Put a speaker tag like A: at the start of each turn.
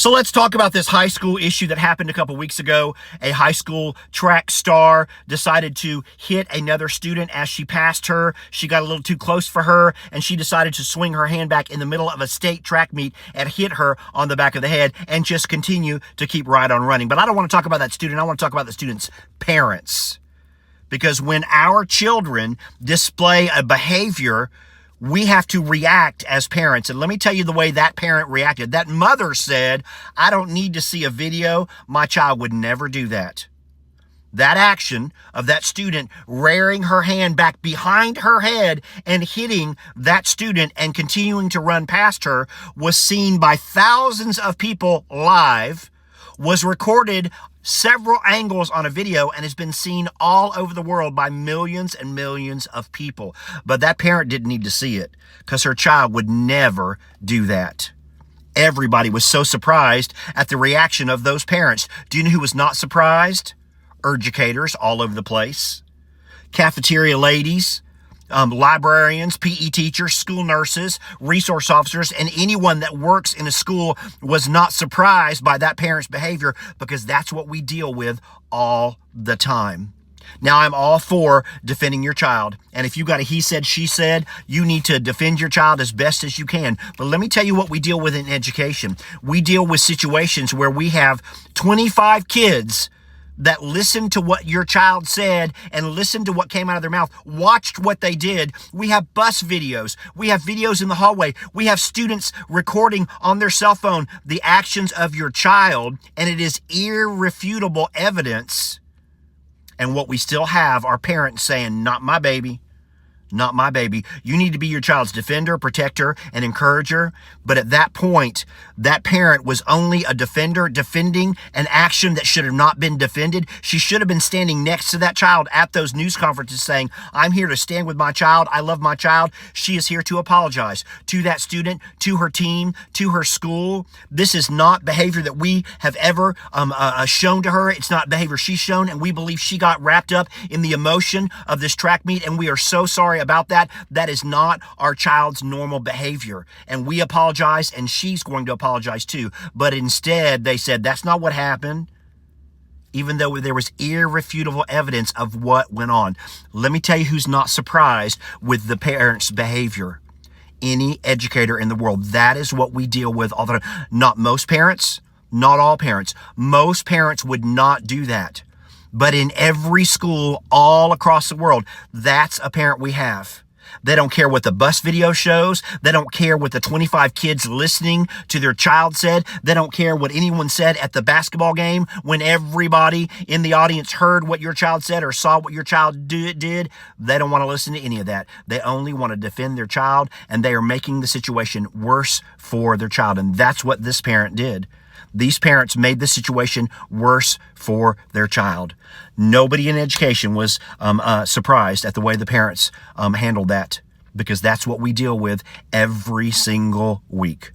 A: So let's talk about this high school issue that happened a couple weeks ago. A high school track star decided to hit another student as she passed her. She got a little too close for her, and she decided to swing her hand back in the middle of a state track meet and hit her on the back of the head and just continue to keep right on running. But I don't want to talk about that student. I want to talk about the student's parents. Because when our children display a behavior, we have to react as parents. And let me tell you the way that parent reacted. That mother said, I don't need to see a video. My child would never do that. That action of that student rearing her hand back behind her head and hitting that student and continuing to run past her was seen by thousands of people live, was recorded several angles on a video, and has been seen all over the world by millions and millions of people. But that parent didn't need to see it because her child would never do that. Everybody was so surprised at the reaction of those parents. Do you know who was not surprised? Educators all over the place. Cafeteria ladies, librarians, PE teachers, school nurses, resource officers, and anyone that works in a school was not surprised by that parent's behavior, because that's what we deal with all the time. Now, I'm all for defending your child. And if you got a he said, she said, you need to defend your child as best as you can. But let me tell you what we deal with in education. We deal with situations where we have 25 kids that listened to what your child said and listened to what came out of their mouth, watched what they did. We have bus videos. We have videos in the hallway. We have students recording on their cell phone the actions of your child, and it is irrefutable evidence. And what we still have are parents saying, not my baby. Not my baby. You need to be your child's defender, protector, and encourager. But at that point, that parent was only a defender, defending an action that should have not been defended. She should have been standing next to that child at those news conferences saying, I'm here to stand with my child. I love my child. She is here to apologize to that student, to her team, to her school. This is not behavior that we have ever shown to her. It's not behavior she's shown, and we believe she got wrapped up in the emotion of this track meet, and we are so sorry about that. That is not our child's normal behavior, and we apologize, and she's going to apologize too. But instead, they said that's not what happened, even though there was irrefutable evidence of what went on. Let me tell you who's not surprised with the parents' behavior. Any educator in the world. That is what we deal with all the time. Not most parents, not all parents. Most parents would not do that. But in every school all across the world, that's a parent we have. They don't care what the bus video shows. They don't care what the 25 kids listening to their child said. They don't care what anyone said at the basketball game when everybody in the audience heard what your child said or saw what your child did. They don't want to listen to any of that. They only want to defend their child, and they are making the situation worse for their child. And that's what this parent did. These parents made the situation worse for their child. Nobody in education was surprised at the way the parents handled that, because that's what we deal with every single week.